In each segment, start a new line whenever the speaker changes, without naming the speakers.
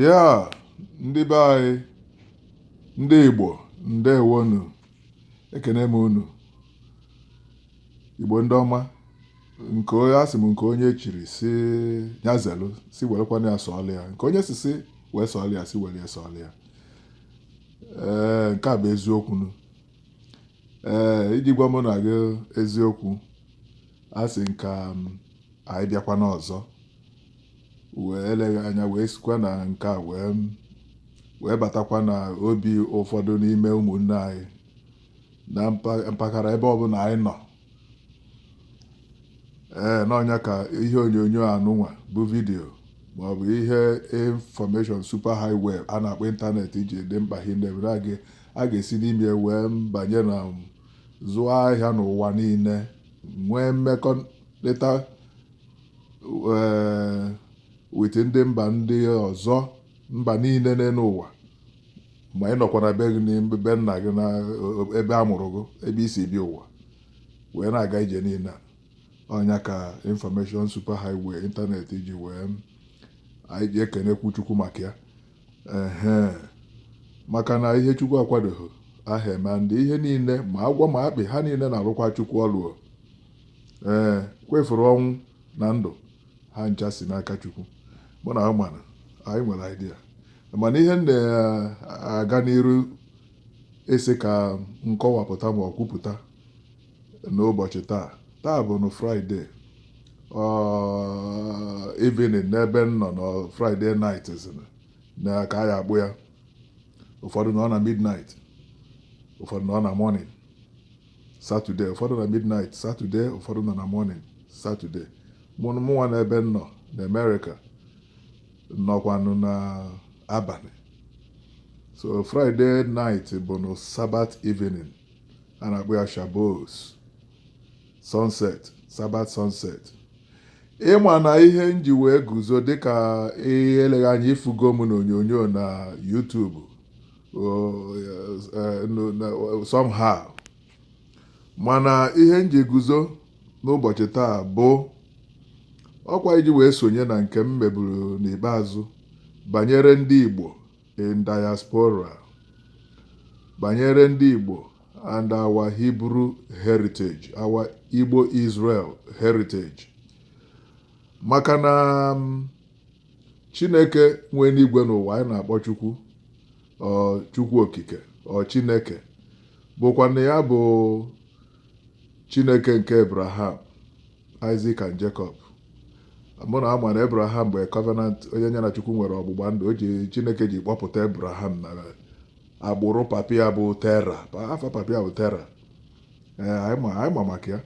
Ya ndị be anyị, ndị Igbo, ndewonu, ekene m unu. Igbo ndị ọma, nke onye asị m nke onye chiri si nyazelu si werekwana ya sọọlị ya, nke onye si wee sọọlị ya si were ya sọọlị ya. Nke a bụ eziokwu nu. Iji gwa mụ na gị eziokwu, asị nka anyị bịakwa n'ọzọ wee eleghị anya wee sikwa na nke a wee batakwa na obi ụfọdụ n'ime ụmụnne anyị na mpaghara ebe ọbụla anyị nọ. N'ọnya ka ihe onyonyo anụnwa bụ vidiyo maọbụ ihe information super highway a na-akpọ ịntanetị iji dị mkpa hinne a ga-esi n'ime wee banye na zụọ ahịa n'ụwa niile, nwee mmekọrịta wit ndị mba ndị ọzọ, mba niile n'ụwa, ma ị nọkwa na be gị be nna gị na ebe a mụrụ gị, ebe isi bi ụwa wee na-aga ije niile. Ọnya ka information super highway ịntanetị ji wee anyị ji ekenekwu Chukwu maka ya. Maka na ihe Chukwu akwadoghị aha eme ndị ihe niile ma agwọ ma akpị ha niile na-arụkwa Chukwu ọlụ. Kwefuru ọnwụ na ndụ ha ncha si n'aka Chukwu. Mụ na ụmụana anyị nwere idea, mana ihe m na-aga n'iru esi ka nkọwapụta ma ọ kwupụta n'ụbọchị taa bụ na Fraịde evening n'ebe m nọ na Fraịde night na ka anyị akpụ ya. Ụfọdụ nọ na midnight, ụfọdụ nọ na morning Saturday, ụfọdụ na midnight Saturday, ụfọdụ nọ na morning Saturday. Mụnwa na ebe m nọ na America nọkwanụ na abalị. So Friday night bụ na Sabbath evening, a na-akpọ ya Shabbos sunset, Sabbath sunset. Ịma na ihe m ji wee guzo dịka eleghị anya ifugo m n'onyonyo na YouTube somehow, mana ihe m ji guzo n'ụbọchị taa bụ ọkwa iji wee sonye na nke m meburu n'ikpeazụ banyere ndị Igbo in diaspora, banyere ndị Igbo and our Hebrew heritage, our Igbo Israel heritage. Maka na Chineke nwe n'igwe n'ụwa anyị na-akpọ Chukwu, Chukwu okike, Chineke bụkwa na ya bụ Chineke nke Abraham, Isaac and Jacob. Mụ na ama na Abraham bụ covenant, onye ya na Chukwu nwere ọgbụgba ndụ. Chineke ji kpọpụta Abraham na agbụrụ papi ya bụ Tera, afa papi ya bụ Tera. Anyị ma maka ya.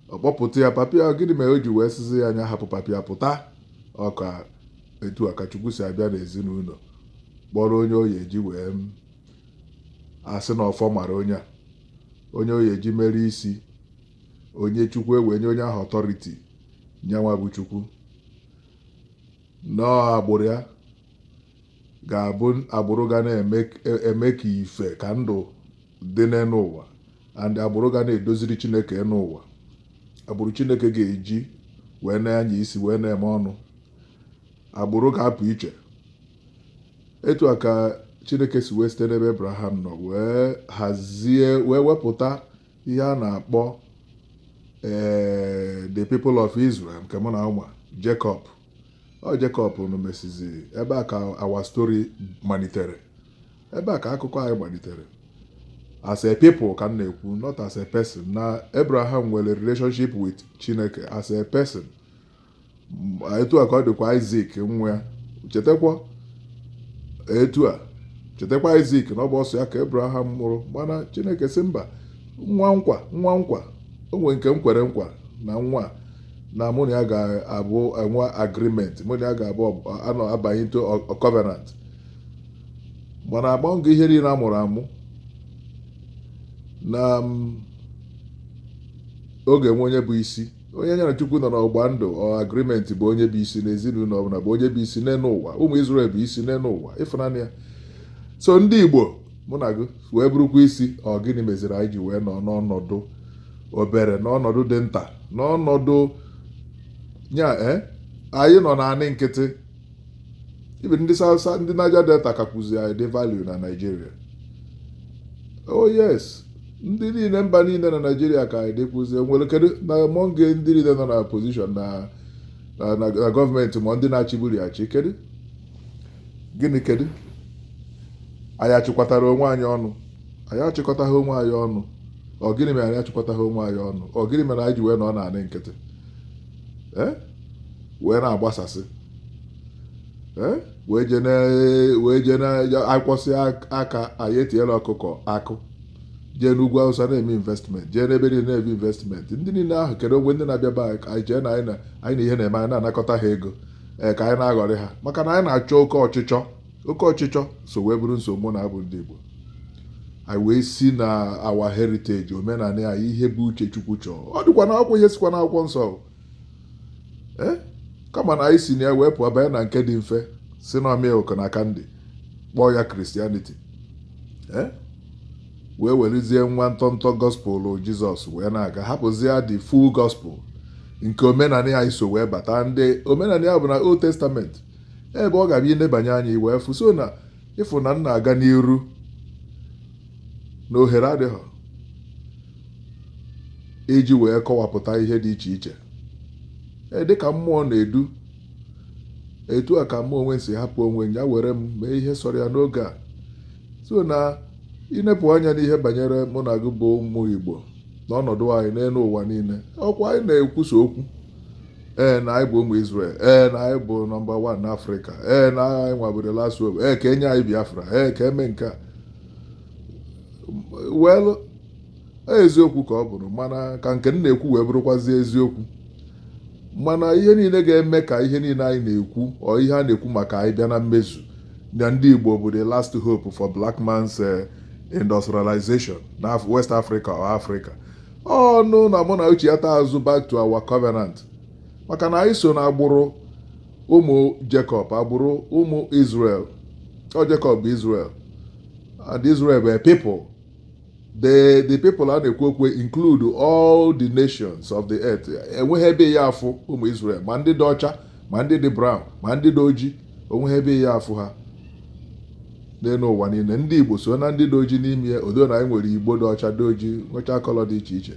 Ọkpọpụta ya papi ya, gịnị mere o ji wee sizi ya anya hapụ papi ya pụta? Ọka etu a ka Chukwu si abịa n'ezinụlọ kpọrọ onye oyi eji wee asị na ọfọ mara onye oyi eji mere isi, onye Chukwu ewee nye onye ahụ ọtọriti, nyanwa bụ Chukwu. Nọọ agbụrụ ya ga-abụ agbụrụ ga na-eme ka ife ka ndụ dị n'ụwa, and agbụrụ ga na-edoziri Chineke n'ụwa. Agbụrụ Chineke ga-eji wee na-anya isi wee na-eme ọnụ. Agbụrụ ga-apụ iche. Etu a ka Chineke si wee site n'ebe Abraham nọ wee hazie wee wepụta ihe a na-akpọ the people of Israel, nke mụ na ụmụ Jacob. Jacob nụ mesizi ebe a ka our story malitere, ebe a ka akụkọ anyị malitere. As a people ka m na-ekwu, not as a person. Na Abraham nwere relationship with Chineke as a person. Etu a ka ọ dịkwa Isaac nwa ya. Chetakwa Isaac na ọ bụ ọsọ ya ka Abraham mụrụ, mana Chineke sị mba, nwa nkwa o nwere nke m kwere nkwa na nwa na mụ na ya ga-abụ enwe agreement, mụ na ya ga-abụ abanye into covenant. Mana agbanwe ihe niile a mụrụ amụ na oge nwe onye bụ isi, onye ya na Chukwu nọ n'ọgba ndụ agreement bụ onye bụ isi n'ezinụlọ ọbụla, bụ onye bụ isi n'ụwa. Ụmụ Israel bụ isi n'ụwa, ịfụnanya ya. So ndị Igbo mụ na gị wee bụrụkwa isi. Gịnị meziri anyị ji wee nọ n'ọnọdụ obere, n'ọnọdụ dị nta, n'ọnọdụ anyị nọ naanị nkịtị ibe ndị South, ndị Niger Delta kakwuzi dị value na Nigeria. Oh yes, ndị niile mba niile na Nigeria ka dịkwuzi nwere kedu na among ndị niile nọ na position na gọọmenti ma ndị na-achịburu achị kedu gịnị kedu anyị achịkọtara onwe anyị ọnụ? Anyị achịkọtaghị onwe anyị ọnụ. Ọ gịnị mere anyị achịkọtaghị onwe anyị ọnụ? Ọ gịnị mere anyị ji wee nọ naanị nkịtị wee na-agbasasị wee jee na akwọsị aka anyị etinyela ọkụkọ akụ jee n'ugwu Awụsa na-eme investment, jee n'ebe niile na-eme investment. Ndị niile ahụ kedu ogbe ndị na-abịa be anyị jee na anyị na ihe na-eme, anyị na-anakọta ha ego ka anyị na-aghọrị ha maka na anyị na-achọ oke ọchịchọ so wee bụrụ nsogbu na-abụ ndị Igbo. Anyị wee si na awa heritage omenala anyị ihe bụ uche Chukwu chọọ. Ọ dịkwa na akwụkwọ ihe sikwa na akwụkwọ nsọ kama na anyị si na ya wee pụọ banye na nke dị mfe si na milk na kandi kpọọ ya Christianity wee werizie nwa ntọntọ gospel Jizọs wee na-aga hapụzie the full gospel nke omenala anyị so wee bata. Ndị omenala ya bụ na Old Testament ebe ọ ga-abịa inebanye anyị wee fụ so na ịfụ na nna aga n'iru na ohere adịghị iji wee kọwapụta ihe dị iche iche dịka mmụọ na-edu. Etu a ka mmụọ onwe si hapụ onwe ya were m mee ihe sọrọ ya n'oge a. So na inepụ anya n'ihe banyere mụ na gị bụ ụmụ Igbo n'ọnọdụ anyị n'elu ụwa niile, ọkwa anyị na-ekwusa okwu na anyị bụ ụmụ Israel, na anyị bụ nọmba 1 n'Afrịka, na anyị nwabụrụ last hope, ka enye anyị Biafra, ka eme nke a. Well, eziokwu ka ọ bụrụ, mana ka nke m na-ekwu wee bụrụkwazie eziokwu. Mana ihe niile ga-eme ka ihe niile anyị na-ekwu ọ ihe a na-ekwu maka anyị bịa na mmezu na ndị Igbo bụ the last hope for black man's industrialization na West Africa or Africa. Ọnụ na mụ na uche ya taa azụ back to our covenant maka na anyị so na agbụrụ ụmụ Jacob, agbụrụ ụmụ Israel. Jacob bụ Israel and Israel were people. The people a na-ekwu okwu include all the nations of the earth. Enweghị ebe ya afụ ụmụ Israel, ma ndị dị ọcha ma ndị dị brown ma ndị dị oji, onweghị ebe ya afụ ha n'elu ụwa niile. Ndị Igbo so na ndị dị oji n'ime ya, odo na anyị nwere Igbo dị ọcha dị oji nwecha akọlọ dị iche iche.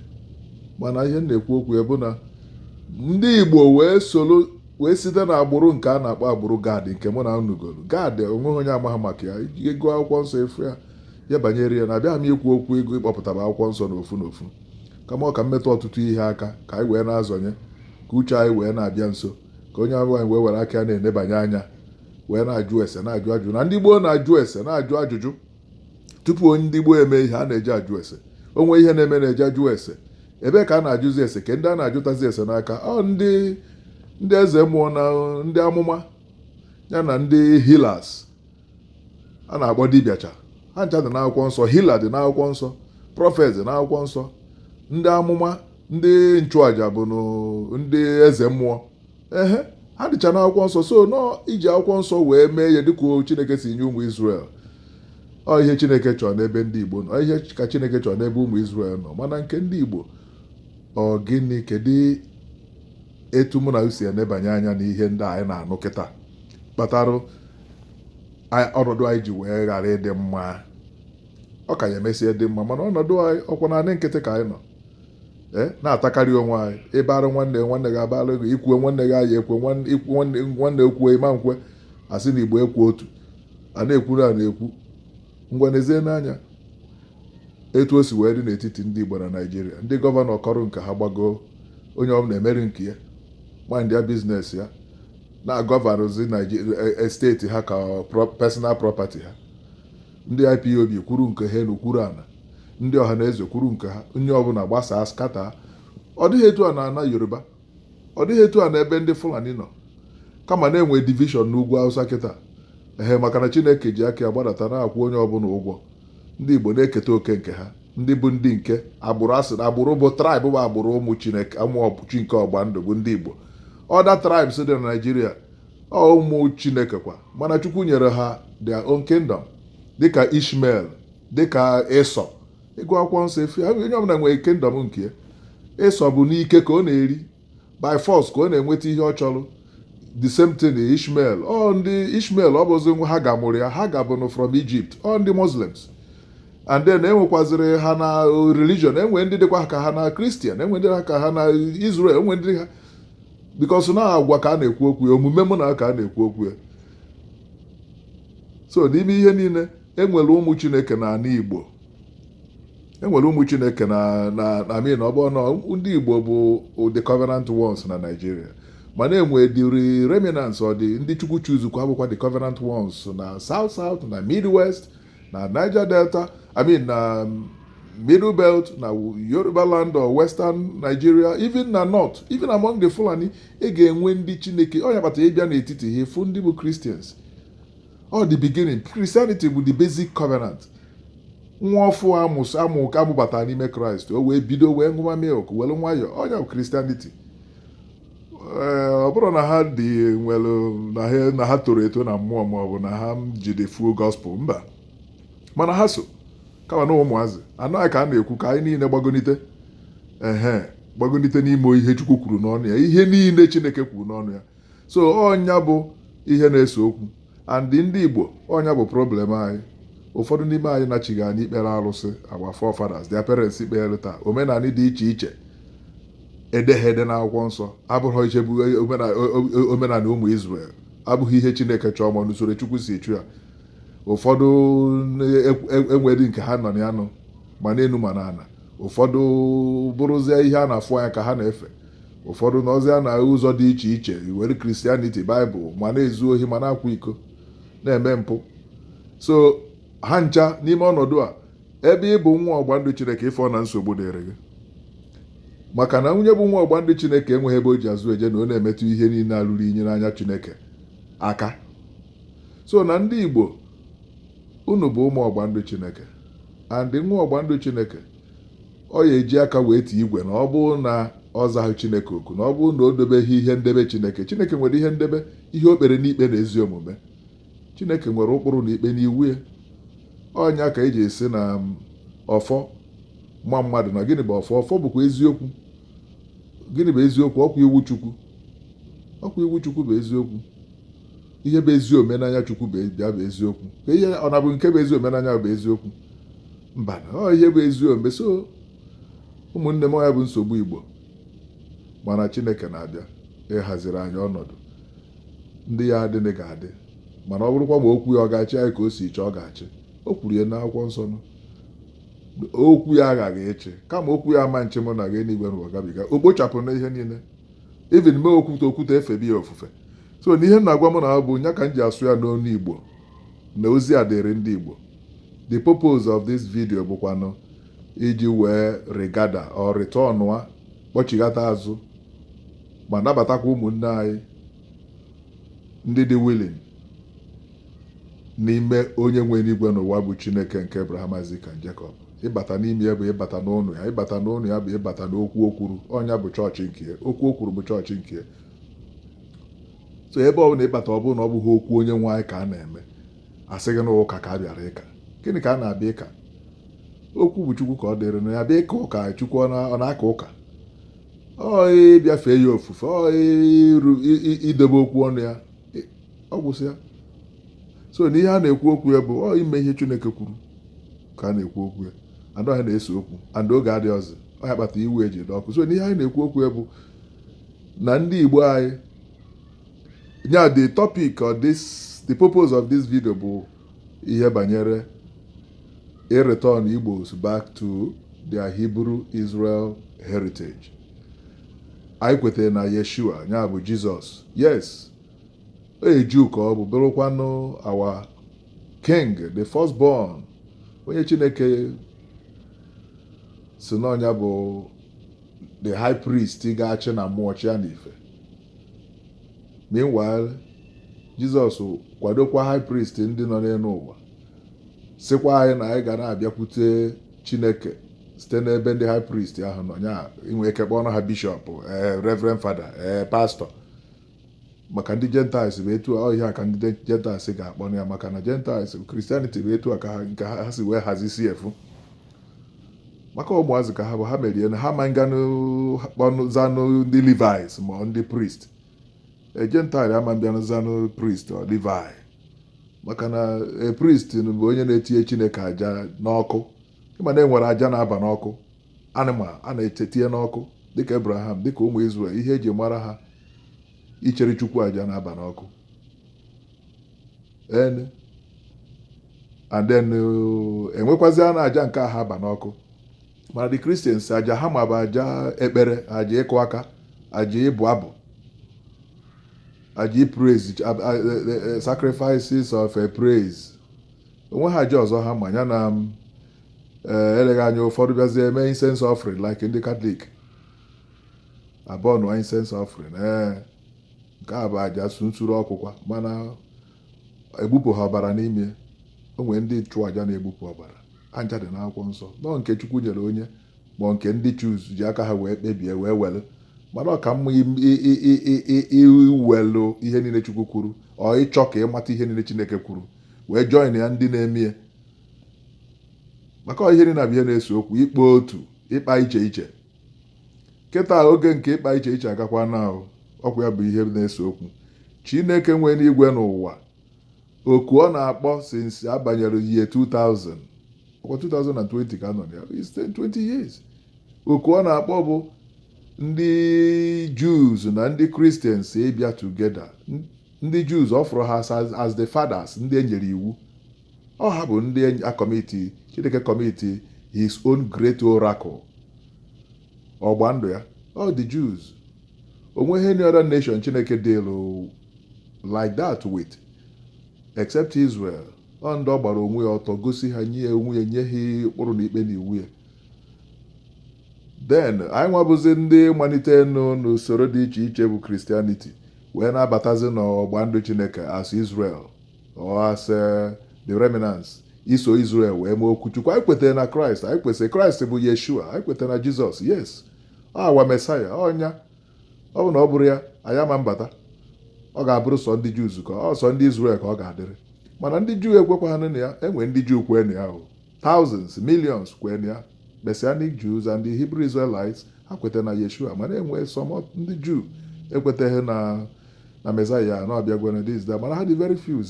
Mana ihe na-ekwu okwu ya bụ na ndị Igbo wee site na agbụrụ nke a na-akpọ agbụrụ Gad, nke mụ na unugolu Gad onweghị onye amaghị maka ya. Ego akwụkwọ nsọ efu ya banyere ya na abịaghị m ikwu okwu ego ịkpọpụtara akwụkwọ nsọ n'ofu kama ọ ka mmetụ ọtụtụ ihe aka ka anyị wee na-azọnye, ka uche anyị wee na-abịa nso, ka onye abụ anyị wee were aka ya na-enebanye anya wee na-ajụ ese na-ajụ ajụjụ. Na ndị Gboo na-ajụ ese na-ajụ ajụjụ tupu onye ndị Gboo eme ihe a na-eji ajụ ese. Onwe ihe na-eme na-eji ajụ ese. Ebe ka a na-ajụzi ese ka ndị a na-ajụtazi ese n'aka ndị eze mmụọ na ndị amụma ya na ndị healers a na-akpọ dibịacha. Ha ncha dị n'akwụkwọ nsọ, healer dị n'akwụkwọ nsọ, prophet dị n'akwụkwọ nsọ, ndị amụma, ndị nchụaja bụ ndị eze mmụọ ha dịcha n'akwụkwọ nsọ. So nọ iji akwụkwọ nsọ wee mee ihe dịka Chineke si nye ụmụ Israel. Ọ ihe Chineke chọrọ n'ebe ndị Igbo nọ, ihe ka Chineke chọrọ n'ebe ụmụ Israel nọ. Mana nke ndị Igbo ọ gịnị? Kedu etu mụ na usi enebanye anya n'ihe ndị anyị na-anụ kịta kpatarụ ọnọdụ anyị ji wee ghara ịdị mma? Ọ ka ya emesie dị mma, mana ọnọdụ anyị ọkwa naanị nkịtị ka anyị nọ na-atakarị onwe anyị. Ịbara nwanne gị abara ego, ikwue nwanne gị anyị ekwe, nwanne ekwuo ịma nkwe, asị na Igbo ekwu otu a na-ekwuru a na-ekwu. Ngwa nezie n'anya etu o si wee dị n'etiti ndị Igbo na Naịjirịa. Ndị gọvanọ kọrọ nke ha gbagoo, onye ọ na-emeri nke ya mind ya biznes ya na gọvanọzi Naịjirịa steeti ha ka personal property ha. Ndị IPOB kwuru nke ha n'ukwuru ana, ndị ọha na eze kwuru nke ha, onye ọbụla gbasaa skata. Ọ dịghị etu a na Yoruba, ọ dịghị etu a na ebe ndị Fulani nọ, kama na-enwe division n'ugwu Hausa kịta maka na Chineke ji aka ya gbadata na-akwụ onye ọbụla ụgwọ. Ndị Igbo na-eketa oke nke ha, ndị bụ ndị nke agbụrụ asị na agbụrụ bụ tribe bụ agbụrụ ụmụ Chineke amụọchi nke ọgba ndụ bụ ndị Igbo. Other tribes dị na Nigeria ụmụ Chineke kwa, mana Chukwu nyere ha their own kingdom dịka Ishmael, dịka Ịsọ. Ịgụ akwụkwọ nsọ efu onye ọbụla nwere kingdom nke ya. Ịsọ bụ n'ike ka ọ na-eri, by force ka ọ na-enweta ihe ọ chọrọ. the same thing Ishmael ndị Ishmael ọ bụzi nwa ha ga-amụrụ ya ha gabụnụ from Egypt ndị Muslims. And then enwekwaziri ha na religion enwe ndị dịkwa ka ha na Christian enwe ndị ka ha na Israel enwe ndị ha because na agwa ka a na-ekwu okwu ya omume mụ na ka a na-ekwu okwu ya. So n'ime ihe niile enwere ụmụ Chineke na ala Igbo enwere ụmụ Chineke na amin ọ bụ na ndị Igbo bụ the covenant ones na Nigeria mana enwe the remnants ọ dị ndị Chukwu chuzukwa abụkwa the covenant ones na South na Midwest na Niger Delta na Middle Belt na Yoruba land or Western Nigeria even na North even among the Fulani ị ga-enwe ndị Chineke ọ ya kpata ịbịa n'etiti ha efu ndị bụ Christians. The beginning Christianity bụ the basic covenant. Nwa ọfụ amụbata n'ime Kraịst o wee bido wee ṅụwa milk were nwayọ ọnya Christianity. Ọ bụrụ na ha dị nwere na ha toro eto na mmụọ ma ọ bụ na ha jide full gospel mba mana ha so kama na ụmụazị anaghị ka a na-ekwu ka anyị niile gbagonite n'ime ihe Chukwu kwuru n'ọnụ ya ihe niile Chineke kwuru n'ọnụ ya. So ọnya bụ ihe na-ese okwu and ndị Igbo ọnya bụ problem anyị. Ụfọdụ n'ime anyị nachighị anyị ikpere arụsị our forefathers their parents ikpere taa omenala dị iche iche edegede n'akwụkwọ nsọ abụghị ichebu omenala ụmụ Israel abụghị ihe Chineke chọọ ma n'usoro Chukwu si echu ya. Ụfọdụ enwedị nke ha nọ ya nụ ma n'elu ma n'ala ụfọdụ bụrụzie ihe a na-afụ anya ka ha na-efe ụfọdụ n'ọzịa na ụzọ dị iche iche were Christianity Bible ma na-ezu ohi ma na-akwa iko na-eme mpụ. So ha ncha n'ime ọnọdụ a ebe ị bụ nwa ọgba ndụ Chineke ịfọ na nsogbu dịrị gị maka na onye bụ nwa ọgba ndụ Chineke enweghị ebe o ji azụ eje na ọ na-emetụ ihe niile alụrụ inye n'anya Chineke aka. So na ndị Igbo unu bụ ụmụ ọgba ndụ Chineke and nwa ọgba ndụ Chineke ọ ya eji aka wee tie igwe na ọ bụrụ na ọ zaghị Chineke oku na ọ bụrụ na o dobeghị ihe ndebe Chineke nwere ihe ndebe ihe o kpere n'ikpe na ezi omume. Chineke nwere ụkpụrụ na ikpe n'iwu ya ọnya ka eji esi na ọfọ nwa mmadụ na gịnị bụ ọfọ bụkwa eziokwu. Gịnị bụ eziokwu? Ọkwa iwu Chukwu bụ eziokwu. Ihe bụ ezi omenanya Chukwu bụ eziokwu. Ihe ọ na-abụ nke bụ ezi omenanya bụ eziokwu mba ihe bụ ezi omume. So ụmụnne m ya bụ nsogbu Igbo mana Chineke na-abịa ịhaziri anyị ọnọdụ ndị ya adịghị ga-adị mana ọ bụrụkwa ma okwu ya ọ ga-achị anyị ka o si chọọ ọ ga-achị. O kwuru ya n'akwụkwọ nsọ okwu ya aghaghị ịchị kama okwu ya ama nche mụ na gị n'igwe n'ụwa gabiga o kpochapụ na ihe niile even mee okwute efebi ya ofufe. So n'ihe na-agwa mụ na ha bụ nya ka m ji asụ ya n'onu Igbo na ozi a dịrị ndị Igbo. The purpose of this video bụkwanụ iji wee regada or return kpọchighata azụ ma nabatakwa ụmụnne anyị ndị dị willing n'ime onye nwe n'igwe n'ụwa bụ Chineke nke Abraham, Isaac and Jacob. Ịbata n'ime ya bụ ịbata n'ụnụ ya ịbata n'ụnụ ya bụ ịbata n'okwu okwuru ọnya bụ chọọchị nke ya okwu okwuru bụ chọọchị nke ya. So ebe ọ bụla ịbata ọ bụrụ na ọ bụghị okwu onye nwe anyị ka a na-eme asị gị n'ụka ka a bịara ịka gịnị ka a na-abịa ịka? Okwu bụ Chukwu ka ọ dịrị na ya bịa ịka ụka Chukwu ọ na-aka ụka ịbịa fee ya ofufe idebe okwu ọnụ ya ọ gwụsịa. So n'ihe a na-ekwu okwu ya bụ ime ihe Chineke kwuru ka a na-ekwu okwu ya and ọha na-ese okwu and oge adị ọzọ ọha kpata iwu eji dị ọkụ. So n'ihe anyị na-ekwu okwu ya bụ na ndị Igbo anyị nya the topic or the purpose of this video bụ ihe banyere return Igbos back to their Hebrew Israel heritage. Anyị kwetara na Yeshua nya bụ Jizọs yes Jew ka ọ bụ bụrụkwanụ our king the firstborn onye Chineke si n'ọnya bụ the high priest ga-achị na mmụọ chi ya n'ife. Meanwhile Jizọs kwadokwa high priest ndị nọ n'elu ụwa sịkwa anyị na anyị ga na-abịakwute Chineke site n'ebe ndị high priest ahụ nọ nya inwe ike kpọọ ha bishọp reverend father pastor. Maka ndị Gentiles bụ etu a ihe a ka ndị Gentiles ga-akpọ ya maka na Gentiles Christianity bụ etu a ka ha si wee hazisi efu maka ụmụazị ka ha bụ ha merie na ha ma nganụ zanụ ndị Levites ma ndị priest Gentile ama mbịanụzanụ priest or Levi, maka na priest bụ onye na-etinye Chineke aja n'ọkụ. Ịma na enwere aja na-aba n'ọkụ, animal a na-etinye n'ọkụ, dịka Abraham, dịka ụmụ Israel, ihe eji mara ha ichere Chukwu aja na-aba n'ọkụ. And then enwekwazi a na aja nke aha aba n'ọkụ. Mana the Christians, aja ha ma bụ aja ekpere, aja ịkụ aka, aja ịbụ abụ, aja praise, sacrifices of praise. Onwe ha aja ọzọ ha ma ya na eleghị anya ụfọdụ bịazie eme incense offering like ndị Catholic, abụọ nụọ incense offering. Nke a bụ aja nsuru ọkụkwa, mana egbupụ ha ọbara n'ime. O nwere ndị chụọ aja na-egbupụ ọbara, anja dị n'akwụkwọ nsọ, nọ nke Chukwu nyere onye ma nke ndị Jews ji aka ha wee kpebie wee welu. Mana ọ ka mma iwelu ihe niile Chukwu kwuru, ọ ịchọ ka ịmata ihe niile Chineke kwuru wee join ya ndị na-eme, maka ihe niile bụ ihe na-eso okwu ikpe otu, ịkpa iche iche. Kịta oge nke ịkpa iche iche agakwa na ọkwa ya bụ ihe na-eso okwu. Chineke nwee n'igwe n'ụwa, oku ọ na-akpọ since abanyere year 2000, ọkwa 2020 ka nọ ya, it's 20 years. Oku ọ na-akpọ bụ ndị Jews na ndị Christians ịbịa together. Ndị Jews ọfụrụ ha as the fathers, ndị enyere iwu. Ọ ha bụ ndị committee, Chineke committee his own great oracle, ọgba ndụ ya. All the Jews. Onweghị any other nation Chineke deal like that with except Israel. Ọ ndị ọ gbara onwe ya ọtọ, gosi ha nye onwe ya, nye ha ụkpụrụ na ikpe na iwu ya. Then anyị nwabụzi ndị malite n'usoro dị iche iche bụ Christianity wee na-abatazi n'ọgba ndụ Chineke as Israel or as the remnants, iso Israel wee mee okwu Chukwu. Anyị kwetara na Christ, anyị kwesịrị Christ bụ Yeshua, anyị kwetara na Jesus, yes, awa Mesaya, ọnya. Ọ bụ na ọ bụrụ ya, anyị ama mbata. Ọ ga-abụrụ sọ ndị Jews ka ọ sọ ndị Israel ka ọ ga-adịrị. Mana ndị Jew ekwekwaghị na ya. Enwe ndị Jew kwee na ya, thousands, millions kwee na ya. Messianic Jews and the Hebrew Israelites ha kwetara na Yeshua, mana enwe some ndị Jew ekwetaghị na Messiah na ọbịagwa na this that, mana ha dị very few.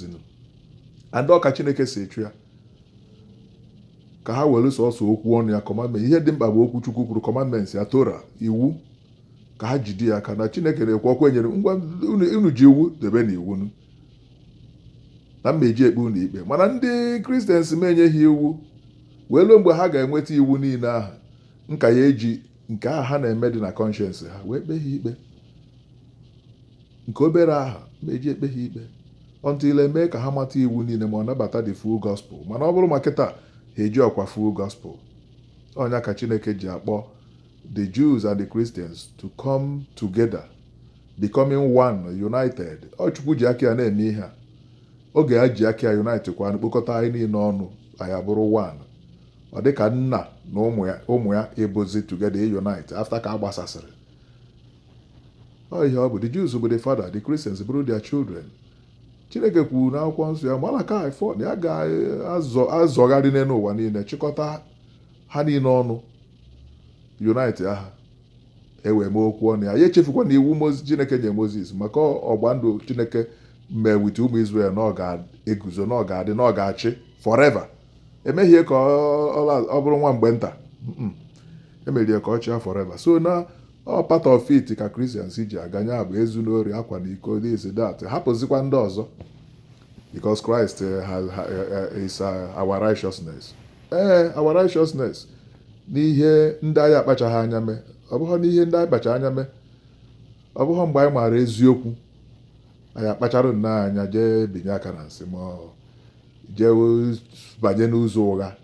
And ọ ka Chineke si echu ya ka ha were sọsọ okwu ọnụ ya, commandment. Ihe dị mkpa bụ okwu Chukwu kwuru, commandments ya, Torah, iwu, ka ha jide ya aka. Na Chineke na-ekwu ọkwa enyere ngwa unu ji iwu debe na iwu na mmeji ekpe unu ikpe. Mana ndị Christians menyeghị iwu wee luo mgbe ha ga-enweta iwu niile ahụ, nka ya eji nke ahụ ha na-eme dị na conscience ha wee kpe ha ikpe. Nke obere aha meji ekpe ha ikpe until eme ka ha mata iwu niile ma ọ nabata the full gospel. Mana ọ bụrụ maka taa ha eji ọkwa full gospel. Ọnya ka Chineke ji akpọ the Jews and the Christians to come together, becoming one, united. Ọ Chukwu ji aka ya na-eme ihe a. Oge ha ji aka ya unite kwa kpokọta anyị niile ọnụ, anyị abụrụ one. Ọ dị ka nna na ụmụ ya ebozi together unite after ka a gbasasịrị. Ọ ihe ọ bụ. The Jews bụ the father, the Christians bụrụ their children. Chineke kwuru n'akwụkwọ nsọ ya, Malachi 4, ya ga-azọgharị n'elu ụwa niile, chịkọta ha niile ọnụ, unite aha, ewee mee okwu ọnụ ya. Ya echefukwa na iwu Chineke nye Moses maka ọgba ndụ Chineke mee wit ụmụ Israel na ọ ga-eguzo, na ọ ga-adị, na ọ ga-achị forever. Emeghie ka ọ bụrụ nwa mgbe nta, emerie ka ọ chịa forever. So na part of it ka Christians ji aganye abụ ezu n'ori, akwa na iko, this that, hapụzikwa ndị ọzọ, because Christ is our righteousness. Our righteousness n'ihe ndị anyị akpachaghị anya mee, ọ bụghị n'ihe ndị anyị kpacha anya mee, ọ bụghị mgbe anyị maara eziokwu anyị akpachara nnọọ anya jee binye aka na nsị ma jee banye n'ụzọ ụgha.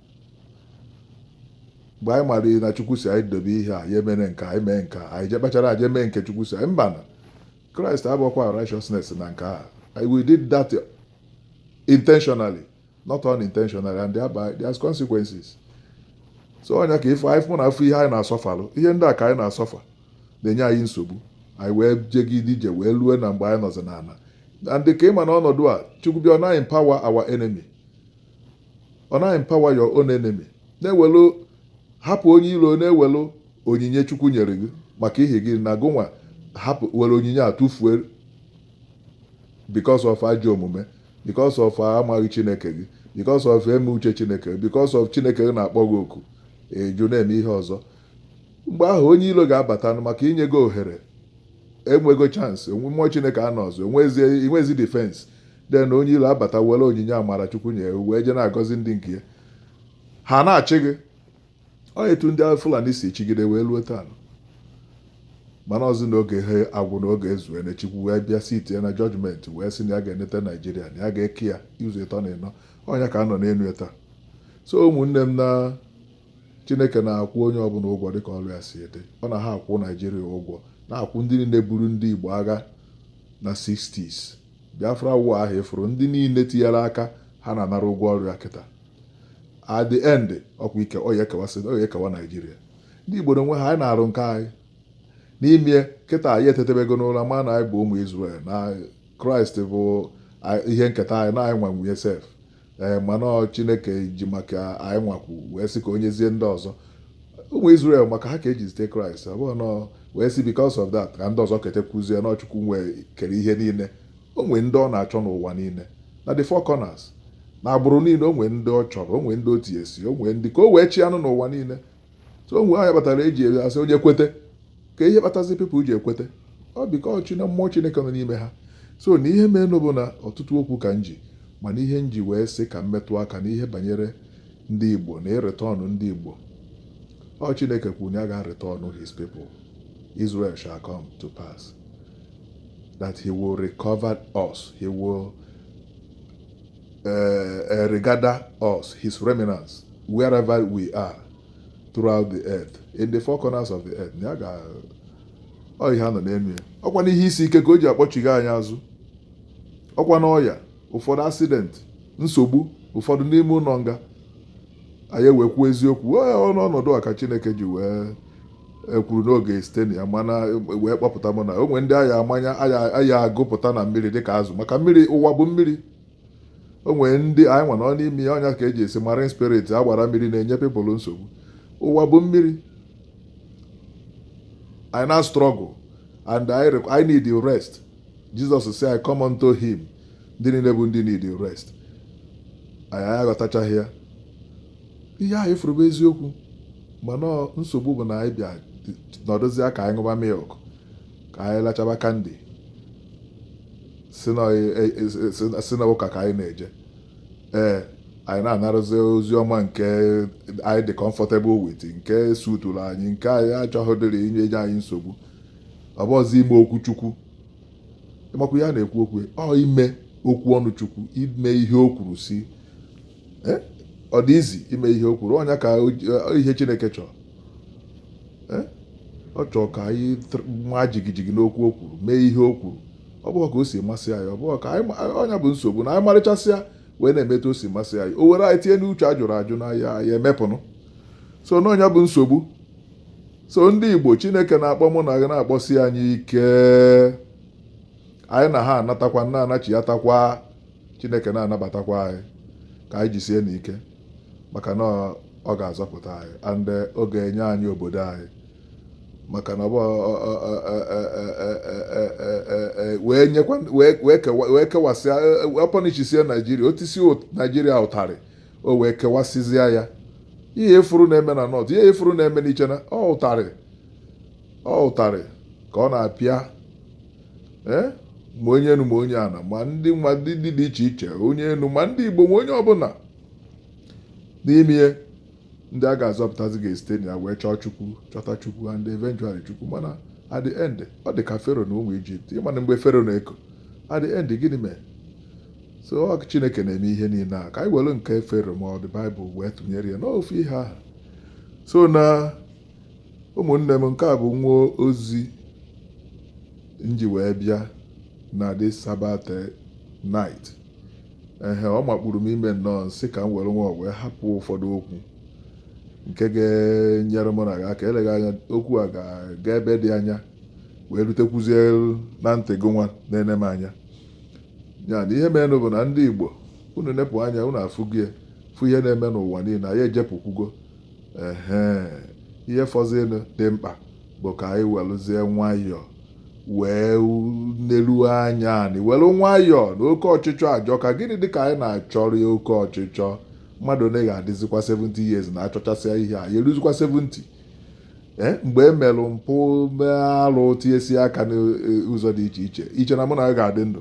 Mgbe anyị mara na Chukwu si anyị dobe ihe a, ya emere nke anyị mee nke anyị je kpachara aje mee nke Chukwu si anyị, mba na Christ abụkwa righteousness na nke a. We did that intentionally, not unintentionally, and there's consequences. So ọnya ka ife anyị fụ na afọ ihe anyị na-asọfalụ, ihe ndị a ka anyị na-asọfa na-enye anyị nsogbu. Anyị wee jegide ije wee lue na mgbe anyị nọzi n'ala. And ka ịma na ọnọdụ a, Chukwu bịa, ọ na-empower our enemy, ọ na-empower your own enemy. Na-ewelu hapụ onye ilo, na-ewelu onyinye Chukwu nyere gị maka ihe gị, na gụnwa hapụ were onyinye a tụfuo because of ajọ omume, because of amaghị Chineke gị, because of eme uche Chineke gị, because of Chineke gị na-akpọ gị oku eju na-eme ihe ọzọ. Mgbe ahụ onye ilo ga-abata maka inye gị ohere, enwego chansị, mmụọ Chineke anọ ọzọ, inwezi defense, den onye ilo abata were onyinye amara Chukwu nye wee je na-agọzi ndị nke ya, ha na-achị gị. Ọ etu ndị Fulani si chigide wee luo taa, mana ọzọ n'oge ha agwụ n'oge ezue na Chukwu wee bịa siti ya na jọjmenti wee sị na ya ga-eneta Naijiria na ya ga-eke ya ụzọ 3 ọnya ka anọ n'enu ya taa. So ụmụnne m, na Chineke na-akwụ onye ọbụla ụgwọ dịka ọrụ ya si ede. Ọ na ha akwụ Naijiria ụgwọ, na-akwụ ndị niile buru ndị Igbo agha na 60s Biafra war ahụ efuru, ndị niile tinyere aka ha na-anara ụgwọ ọrụ ya kịta. At the end, ọkwa ike ọ ya ekewa Naijiria. Ndị Igbo onwe ha anyị na-arụ nke anyị n'ime kịta anyị etetebego n'ụra ma na anyị bụ ụmụ Israel, na Kraịst bụ ihe nketa anyị, na anyị nwanwunye sef mana Chineke ji maka anyị nwakwu wee sị ka onye zie ndị ọzọ ụmụ Israel maka ha ka eji zite Kraịst, abụọ nọ wee sị because of that ka ndị ọzọ ketekwuzie na Chukwu nwee kere ihe niile. O nwee ndị ọ na-achọ n'ụwa niile, na the four corners, na agbụrụ niile. O nwee ndị ọ chọrọ, o nwee ndị o tinyesi, o nwee ndị ka o wee chi anụ n'ụwa niile. So o nwee anya kpatara eji asị onye kwete, ka ihe kpatazi pipụl ji ekwete, ọ bikọ na mmụọ Chineke nọ n'ime ha. So na ihe menụ bụ na ọtụtụ okwu ka nji, mana ihe nji wee sị ka mmetụ aka n'ihe banyere ndị Igbo na ịretọnụ ndị Igbo. Ọ Chineke kwuru na ya ga-retọnụ his people. Israel shall come to pass, that he will recover us, he will regather us, his remnants, wherever we are throughout the earth, in the four corners of the earth. Ọ ihe a nọ n'enu ya. Ọkwa n'ihe isi ike ka o ji akpọchiga anyị azụ, ọkwa n'ọya, ụfọdụ accident, nsogbu, ụfọdụ n'ime ụlọ nga. Anyị ewekwu eziokwu ọnọdụ a ka Chineke ji wee ekwuru n'oge site na ya, mana wee kpọpụta m na o nwee ndị aya agụpụta na mmiri dịka azụ, maka mmiri, ụwa bụ mmiri. O nwee ndị anyị nwa nọ n'ime ya, ọnya ka eji esi marine spirit agbara mmiri na-enye pepụl nsogbu. Ụwa bụ mmiri. I now struggle and I need the rest. Jesus say I come unto him. Ndị niile bụ ndị need the rest. Anyị aghọtachaghị ya. Ihe anyị furu bụ eziokwu, mana nsogbu bụ na anyị bịa nọdụzie ka anyị ṅụba milk, ka anyị lachaba kandi, si na ụka ka anyị na-eje. Anyị na-anarụzi ozi ọma nke anyị dị comfortable with, nke suturu anyị, nke anyị achọghịdịrị inye anyị nsogbu. Ọ bụghịzi ime okwu Chukwu. Ịmakwa ya na-ekwu okwu, ọ ime okwu ọnụ Chukwu, ime ihe o kwuru si. Ọ dị izi ime ihe o kwuru, ọnya ka ihe Chineke chọrọ. Ọ chọrọ ka anyị maa jigijigi n'okwu o kwuru, mee ihe o kwuru. Ọ bụghị ka o si masị anyị, ọ bụghị ka ọnya bụ nsogbu na anyị marịchasịa wee na-emetụ o si masị anyị, o were anyị tinye n'uche a jụrụ ajụ na ya emepụnụ. So n'ọnya bụ nsogbu. So ndị Igbo, Chineke na-akpọ mụ na gị, na-akpọsi anyị ike. Anyị na ha anatakwa, na-anachiatakwa, Chineke na-anabatakwa anyị, ka anyị jisie n'ike, maka na ọ ga-azọpụta anyị and ọ ga-enye anyị obodo anyị, maka na wee kewasịa, ọpọnichisie Naijiria, otisi Naijiria ụtarị, o wee kewasịzie ya. Ihe efuru na-eme na nọt, ihe efuru na-eme n'iche na ọ ụtarị ka ọ na-apịa ma onye enu ma onye ana, ma ndị dị iche iche, onye enu ma ndị Igbo ma onye ọbụla n'ime ndị a ga-azọpụtazi ga-esite na ya wee chọta Chukwu and eventually Chukwu. Mana at the end, ọ dị ka Fero na ụmụ Ijipt. Ịmana mgbe Fero na-eko, at the end gịnị mee? So Chineke na-eme ihe niile a, ka anyị were nke Fero ma ọ dị Baịbụl wee tụnyere ya n'ofu ihe ahụ. So na ụmụnne m, nke a bụ nwa ozi nji wee bịa na this Sabbath night. Ọ makpuru m ime nnọọ nsị ka m were nwa wee hapụ ụfọdụ okwu nke ga-enyere m na aka. Eleghị anya okwu a ga-aga ebe dị anya wee rutekwuzie na ntị gị nwa na-ene m anya. Ya na ihe menụ bụ na ndị Igbo, unu nepụ anya, unu afụgie fụ ihe na-eme n'ụwa niile, anyị ejepụkwugo. Ihe fọzienụ dị mkpa bụ ka anyị welụzie nwayọọ wee neruo anya anyị were nwayọọ na oke ọchịchọ ajọ ka gịnị dịka anyị na-achọrọ ya oke ọchịchọ mmadụ na ga-adịzikwa 70 years na-achọchasịa ihe a ya eruzikwa 70 mgbe e merụ mpụ mee alụ tinyesi aka n'ụzọ dị iche iche iche na mụ na ya ga-adị ndụ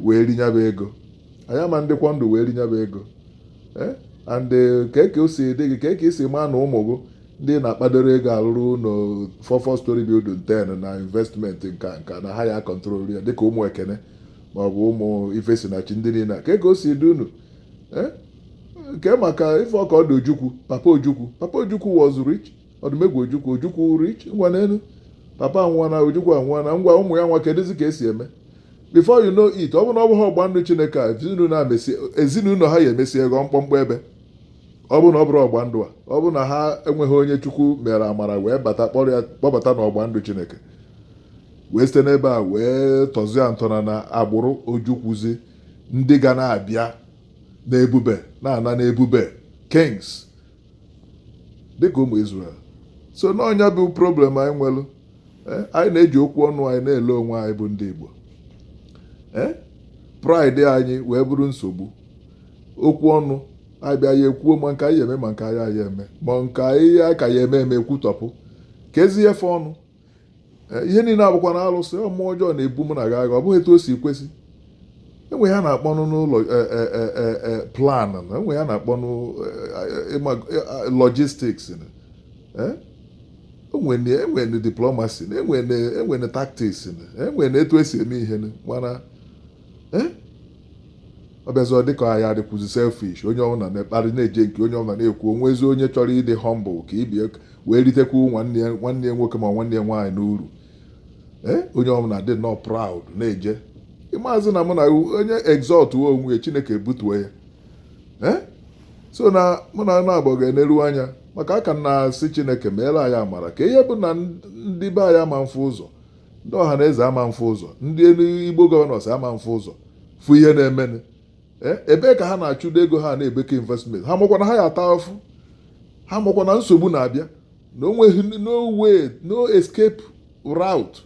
wee rinyaba ego anyị ama ndịkwa ndụ wee rinyaba ego and ka o si dị gị ka esi maa na ụmụ gị ndị na-akpadoro ego alụrụ no 4 story building 10 na investment nka na ha ya kọntrol ya dịka ụmụ Ekene maọbụ ụmụ Ifesinachi ndị niile ka o si dị unu nke maka ife ọka ọdụ Papa Ojukwu was rich Ọdụmegwu Ojukwu rich ngwa n'elu papa anwụọna Ojukwu anwụọna ngwa ụmụ ya nwa kedụzi ka esi eme before you know it ọ bụ na ọ bụghị ọgba ndụ Chineke a ezinụlọ ha ya emesi ego mkpọmkpọ ebe ọ bụ na ọ bụrụ ọgba ndụ a ọ bụ na ha enweghị onye Chukwu mere amara wee kpọbata n'ọgba ndụ Chineke wee site n'ebe a wee tọzie ntọna na agbụrụ Ojukwuzi ndị ga na-abịa n'ebube na-ana n'ebube kings dịka ụmụ Israel so n'ọnya bụ problem anyị nwere anyị na-eji okwu ọnụ anyị na-ele onwe anyị bụ ndị Igbo pride anyị wee bụrụ nsogbu okwu ọnụ anyị bịa ya ekwuo ma nke anyị eme ma nke anyị eme ma nke anyị ka ya eme ekwutọpụ ka ezi efe ọnụ ihe niile abụkwa na alụsị mmụọ ọjọọ na-ebu mụ na gị agha ọ bụghị etu o si kwesị enwe ha na-akpọnụ n'ụlọ plan na enwe ha na-akpọnụ logistics enwere diplomacy enwere tactics enwere etu esi eme ihe mana ọ bịazọ dịka anyị adịkwuzi selfish onye ọbụla na-ekparị na-eje nke onye ọbụla na-ekwu onwezi onye chọrọ ịdị humble ka ibie wee ritekwu nwanne ya nwoke ma nwanne ya nwaanyị n'uru onye ọbụla dị nọ proud na-eje maazị na mụ na onye exalt onwe ya Chineke ebutuo ya so na mụ na na-abụ ga-eneru anya maka aka na-asị Chineke meere anyị amara ka ihe bụ na ndị be anyị ama mfe ụzọ ndị ọha na eze ama mfe ụzọ ndị Igbo gọvanọs ama mfe ụzọ fụ ihe na-emenụ ebee ka ha na-achụdo ego ha na-ebeke investment ha makwa na ha ya ata ọfụ ha makwa na nsogbu na-abịa na onweghị no way no escape route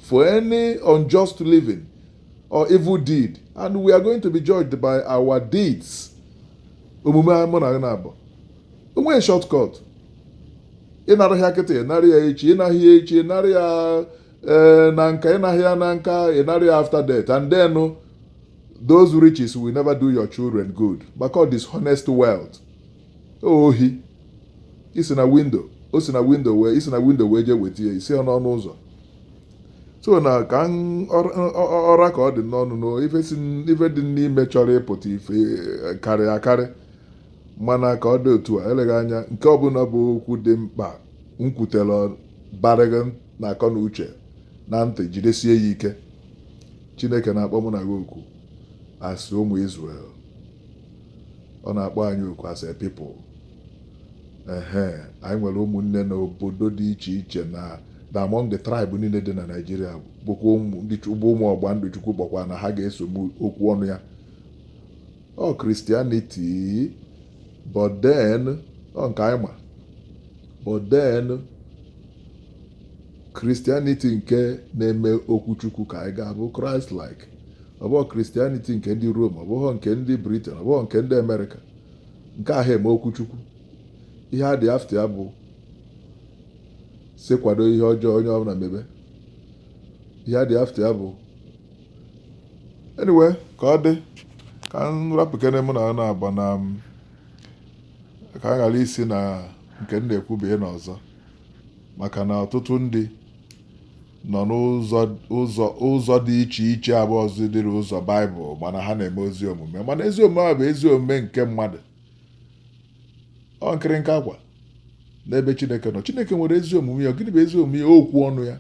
for any unjust living or evil deed and we are going to be judged by our deeds omume mụ na gị na-abụ onweghị shortcut ịnara ya kịta ịnara ya echi ịnaghị ya echi ịnara ya na nka ịnaghị ya na nka ịnara ya after death and then those riches will never do your children good because dishonest wealth ohi isi na window wee jee weta ya isi n'ọnụ ụzọ so na ka ọra ka ọ dị n'ọnụ na ife dị n'ime chọrọ ịpụta ife karịa akarị mana ka ọ dị otu a eleghị anya nke ọbụla bụ okwu dị mkpa nkwutere barịgị na akọ na uche na ntị jidesie ya ike Chineke na-akpọ mụ na gị oku as ụmụ Israel ọ na-akpọ anyị oku as a people anyị nwere ụmụnne n'obodo dị iche iche na among the tribe niile dị na Nigeria bụkwa ụmụ ọgba ndụ Chukwu kpọkwa na ha ga-esogbu okwu ọnụ ya Christianity but then nke anyị ma but then Christianity nke na-eme okwu Chukwu ka anyị ga-abụ Christ like ọ bụghị Christianity nke ndị Rome ọ bụghị nke ndị Britain ọ bụghị nke ndị America nke ahụ eme okwu Chukwu ihe a dị after ya bụ si kwado ihe ọjọọ onye ọbụla mebe ihe a dị after ya bụ anyway ka ọ dị ka m rapụkene mụ na na-agba na ka a ghara isi na nke m na-ekwubie n'ọzọ maka na ọtụtụ ndị nọ n'ụzọ dị iche iche abụọ ọzọ dịrị ụzọ Baịbụl mana ha na-eme ozi omume mana ezi omume a bụ ezi omume nke mmadụ ọ nkịrịnka akwa n'ebe Chineke nọ Chineke nwere ezi omume ya gịnị bụ ezi omume ya okwu ọnụ ya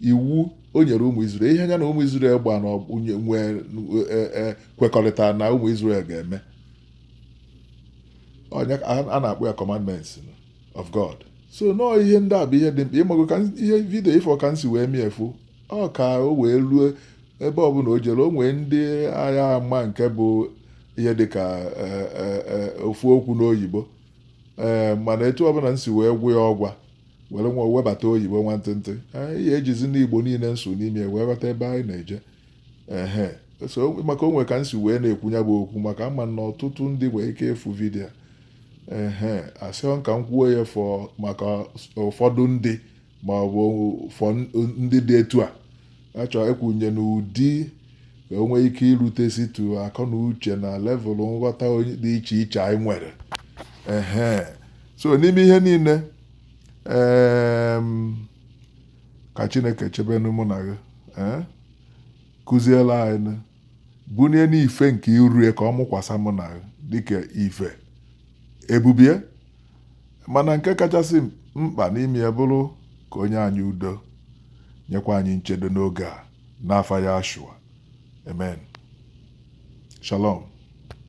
iwu o nyere ụmụ Izrel ihe anya na ụmụ Izrel gba na kwekọrịta na ụmụ Izrel ga-eme a na-akpọ ya commandments of God so nọọ ihe ndị a bụ ihe dị mkpa ịmago ka ihe vidio ifo ka nsi wee miefu ọ ka o wee ruo ebe ọbụla o jere o nwee ndị agha ama nke bụ ihe dịka ofu okwu n'oyibo mana etu ọbụla nsi wee gwụ ya ọgwa were nwa webata oyibo nwantịntị anyị ejizi n'Igbo niile nso n'ime wee ghọta ebe anyị na-eje so maka onwe ka nsi wee na-ekwunya bụ okwu maka ama na ọtụtụ ndị nwere ike ịfụ vidio asịọ nka m kwuo ya maka ụfọdụ ndị ma ọ bụ ndị dị etu a achọ ekwunye n'ụdị ka o nwee ike irute situ akọ na uche na level nghọta dị iche iche anyị nwere so n'ime ihe niile ka Chineke chebe mụ na gị kụziela anyị bunye n'ife nke iru ka ọ mụkwasa mụ na gị dịka ife ebubie mana nke kachasị mkpa n'ime ya bụrụ ka onye anyị udo nyekwa anyị nchedo n'oge a n'afa Yahshua. Amen. Shalom.